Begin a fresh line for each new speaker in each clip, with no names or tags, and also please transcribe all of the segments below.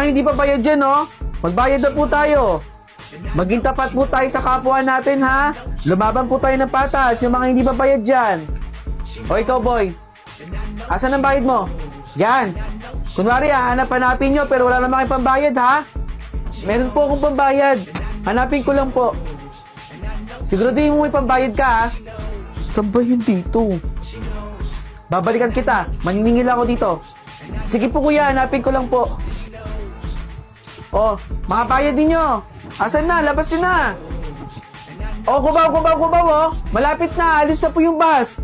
mga hindi pa bayad dyan, no? Magbayad na po tayo. Maging tapat po tayo sa kapwa natin, ha? Lumaban po tayo ng patas, yung mga hindi pa bayad dyan. O ikaw, boy. Asan ang bayad mo? Yan. Kunwari, hanapin nyo, pero wala naman kayong pambayad, ha? Meron po akong pambayad. Hanapin ko lang po. Siguraduhin mo may pambayad ka, ha? Saan ba yun dito? Babalikan kita. Maniningil ako dito. Sige po, kuya. Hanapin ko lang po. Oh, mga bayad ninyo. Asan na? Labas nyo na. Oh, kubaw, oh. Malapit na. Alis na po yung bus.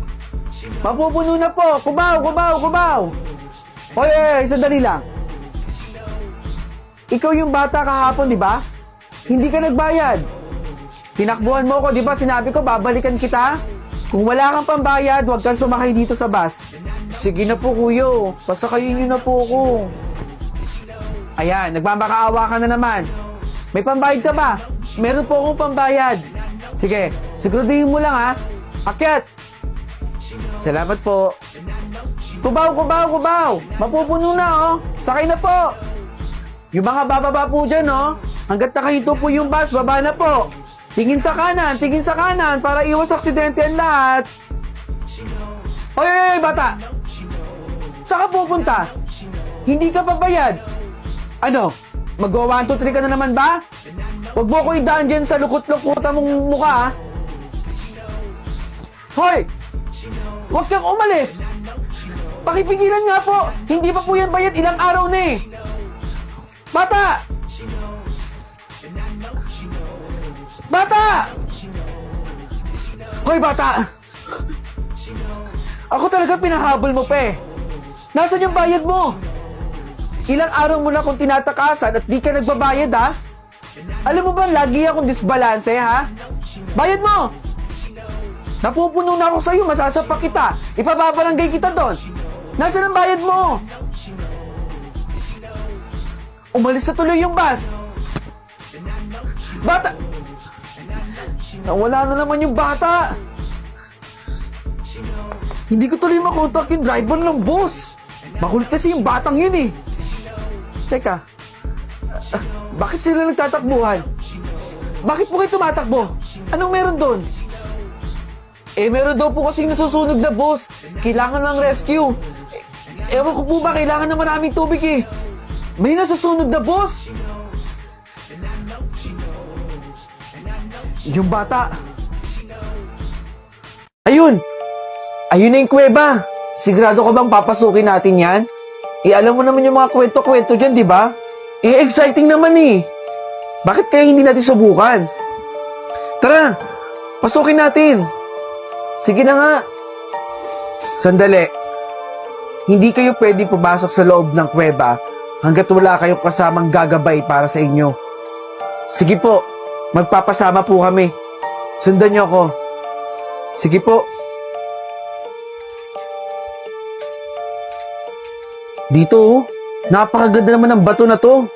Mapupuno na po. Kubaw. Oy, sandali lang. Ikaw yung bata kahapon, di ba? Hindi ka nagbayad. Tinakbuhan mo ko, di ba? Sinabi ko, babalikan kita. Kung wala kang pambayad, huwag kang sumakay dito sa bus. Sige na po, kuyo. Pasakayin niyo na po ako. Ayan, nagmamakaawa ka na naman. May pambayad ka ba? Meron po akong pambayad. Sige, siguraduhin mo lang, ha? Akyat! Salamat po. Kubaw. Mapupuno na, oh. Sakay na po. Yung mga bababa po dyan, oh. Hanggat nakahinto po yung bus, baba na po. Tingin sa kanan, para iwas aksidente ang lahat. Oy, bata! Saan ka pupunta? Hindi ka pabayad. Ano? Mag-1, 2, 3 ka na naman ba? Huwag mo ko idaan dyan sa lukot-lukutan mong mukha, ha? Hoy! Huwag kang umalis! Pakipigilan nga po! Hindi pa po yan bayad, ilang araw na eh! Bata! Hoy, bata! Ako talaga pinahabol mo pa eh. Nasaan yung bayad mo? Ilang araw mo na kung tinatakasan at di ka nagbabayad, ha? Alam mo ba, lagi akong disbalanse, ha? Bayad mo! Napupuno na ako sa'yo, masasapak kita. Ipababarangay kita doon. Nasaan ang bayad mo? Umalis na tuloy yung bus. Bata! Nawala na naman yung bata. Hindi ko tuloy makontak yung driver ng bus. Makulit kasi yung batang yun eh. Teka, bakit sila nagtatakbuhan? Bakit po kayo tumatakbo? Anong meron doon? Meron daw po kasing nasusunog na bus. Kailangan ng rescue. Ewan ko po ba, kailangan na maraming tubig eh. May nasusunog na bus. Yung bata. Ayun na yung kuweba. Sigurado ka bang papasukin natin yan? Alam mo naman yung mga kwento-kwento dyan, di ba? Exciting naman eh. Bakit kaya hindi natin subukan? Tara, pasukin natin. Sige na nga. Sandali. Hindi kayo pwede pumasok sa loob ng kuweba hanggat wala kayong kasamang gagabay para sa inyo. Sige po, magpapasama po kami. Sundan niyo ako. Sige po. Dito, oh. Napakaganda naman ng bato na to.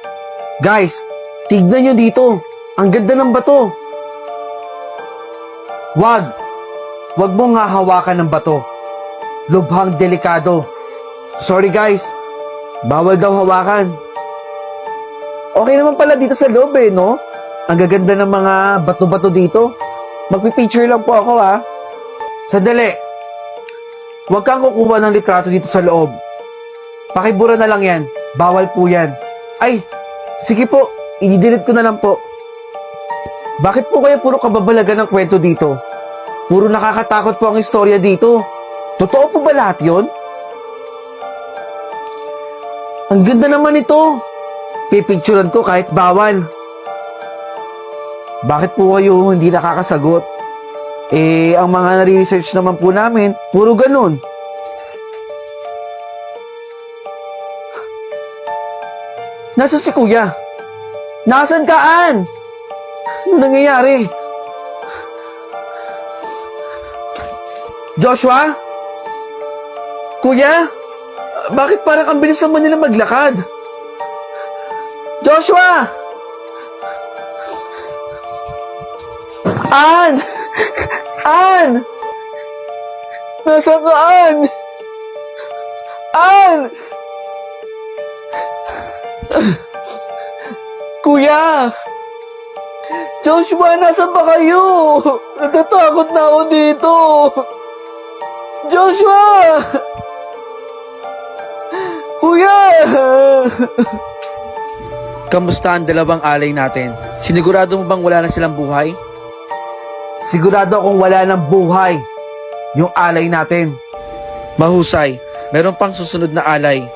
Guys, tignan nyo dito. Ang ganda ng bato. Wag mong hahawakan ng bato. Lubhang delikado. Sorry guys, bawal daw hawakan. Okay naman pala dito sa loob eh, no? Ang gaganda ng mga bato-bato dito. Magpipicture lang po ako, ha? Sandali. Huwag kang kukuha ng litrato dito sa loob. Pakibura na lang yan. Bawal po yan. Ay, sige po. I-delete ko na lang po. Bakit po kaya puro kababalagan ng kwento dito? Puro nakakatakot po ang istorya dito. Totoo po ba lahat yun? Ang ganda naman ito. Pipicturan ko kahit bawal. Bakit po kayo hindi nakakasagot? Ang mga na-research naman po namin, puro ganun. Nasaan si kuya? Nasaan ka, Ann? Ano nangyayari? Joshua? Kuya? Bakit parang ang bilis naman nila maglakad? Joshua! Ann! Ann! Nasaan ka, Ann? Ann! Kuya! Joshua, nasa ba kayo? Natatakot na ako dito. Joshua! Kuya! Kamusta ang dalawang alay natin? Sinigurado mo bang wala na silang buhay? Sigurado akong wala ng buhay yung alay natin. Mahusay. Meron pang susunod na alay.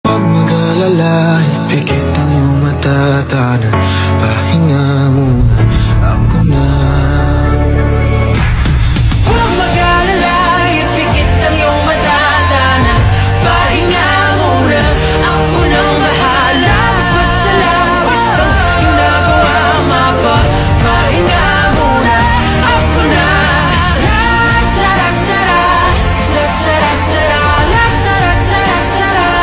Huwag mag-alala, ipikit ang iyong matatanan. Pahinga muna, ako na. Huwag mag-alala, ipikit ang iyong matatanan. Pahinga muna, ako nang bahala. Mas masalawis ang ginagawa mapa. Pahinga muna, ako na. Latsara-tsara, latsara-tsara, latsara-tsara-tsara,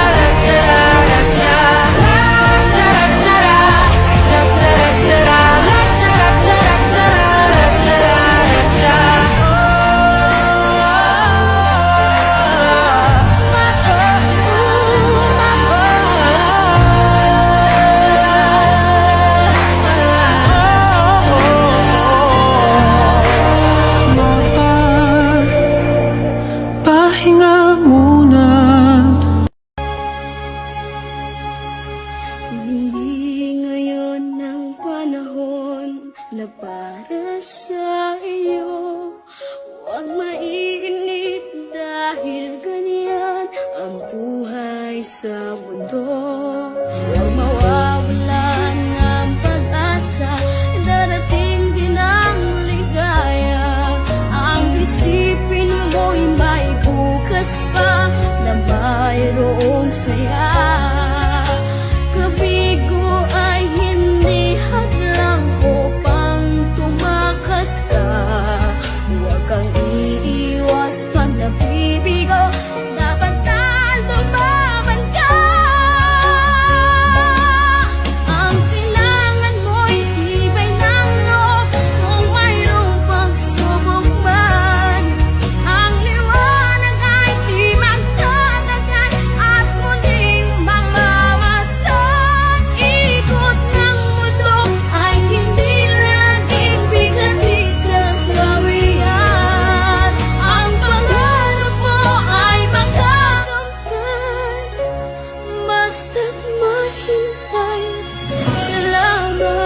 pahinga muna.
Hindi ngayon ang panahon na para sa iyo. Huwag mainit dahil ganyan ang buhay sa mundo. Huwag mawawalan ng pag-asa, darating din ang ligaya. Ang isipin mo'y may bukas pa na mayroong saya. Kabigo ay hindi hadlang upang tumakas ka. Huwag kang iiwas pag nabibigo, dapat na lumaban ka. Ang kailangan mo'y tibay ng loob kung mayroong pagsubok man. Ang liwanag ay di magtatagal at muling mamamasdan. Ikot ng mundo ay hindi laging bigati kasawian. Ang pangarap mo ay magagampan, basta't mahintay lamang.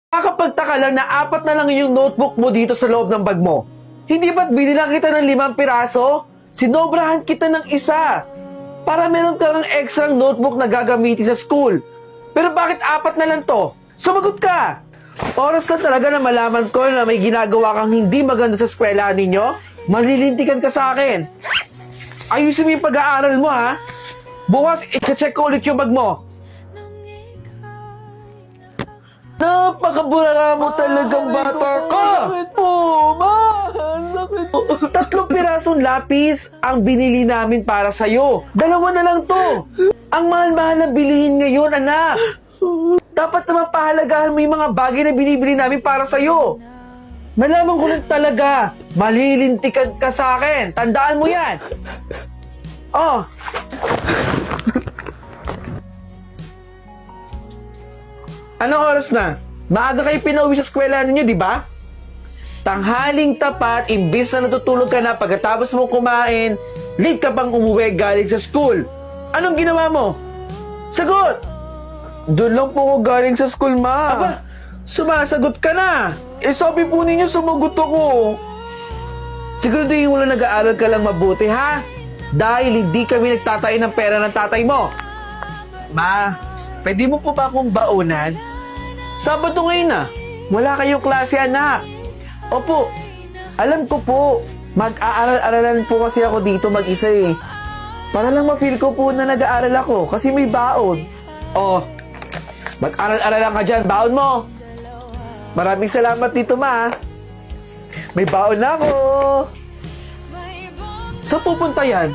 Nakakapagtaka lang na 4 na lang yung notebook mo dito sa loob ng bag mo. Hindi ba't binilang kita ng 5 piraso? Sinobrahan kita ng 1 para meron kang extra notebook na gagamitin sa school. Pero bakit 4 na lang to? Sumagot ka! Oras na talaga na malaman ko na may ginagawa kang hindi maganda sa eskwelahan ninyo. Malilintikan ka sa akin. Ayusin mo yung pag-aaral mo, ha? Bukas, i-check ko ulit yung bag mo. Napakabulala mo talagang bata ka! Bakit po, ma? Sakit po. 3 pirasong lapis ang binili namin para sa'yo. 2 na lang to. Ang mahal-mahal na bilihin ngayon, anak. Dapat naman pahalagahan mo yung mga bagay na binibili namin para sa'yo. Malaman ko lang talaga, malilintikan ka sa akin. Tandaan mo yan. Oh. Anong oras na? Maaga kayo pinauwi sa eskwela ninyo, di ba? Tanghaling tapat, imbis na natutulog ka na pagkatapos mo kumain, late ka pang umuwi galing sa school. Anong ginawa mo? Sagot! Doon lang po ako galing sa school, ma. Aba, Sumasagot ka na. Eh sabi po ninyo sumagot ako. Siguraduhin mo lang nag-aaral ka lang mabuti, ha? Dahil hindi kami nagtatain ng pera ng tatay mo. Ma, pwede mo po ba akong baunan? Sabado ngayon na. Wala kayong klase, anak. Opo, alam ko po. Mag-aaral-aralan po kasi ako dito mag-isa eh. Para lang ma-feel ko po na nag-aaral ako kasi may baon. Oh, mag-aral-aralan ka dyan. Baon mo. Maraming salamat dito, ma. May baon na ako. Saan pupunta yan?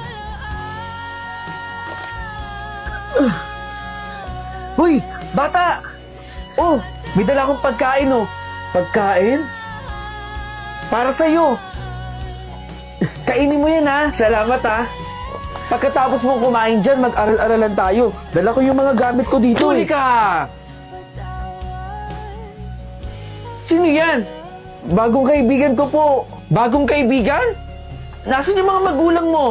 Hoy, bata! Oh, may dala akong pagkain, oh. Pagkain? Para sa'yo. Kainin mo yan, ha. Salamat, ha. Pagkatapos mong kumain dyan, mag-aral-aralan tayo. Dala ko yung mga gamit ko dito, Huli ka! Sino yan? Bagong kaibigan ko po. Bagong kaibigan? Nasaan yung mga magulang mo?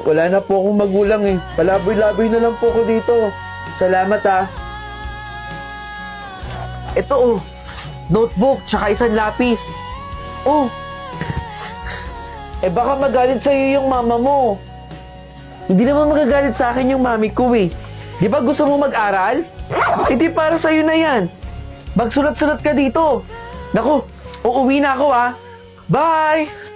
Wala na po akong magulang eh. Palaboy-laboy na lang po ako dito. Salamat ah. Ito oh. Notebook, tsaka isang lapis. Oh. Eh baka magalit sa'yo yung mama mo. Hindi naman magagalit sa akin yung mami ko eh. Di ba gusto mo mag-aral? Hindi para sa'yo na yan. Magsulat-sulat ka dito. Naku, uuwi na ako ah. Bye!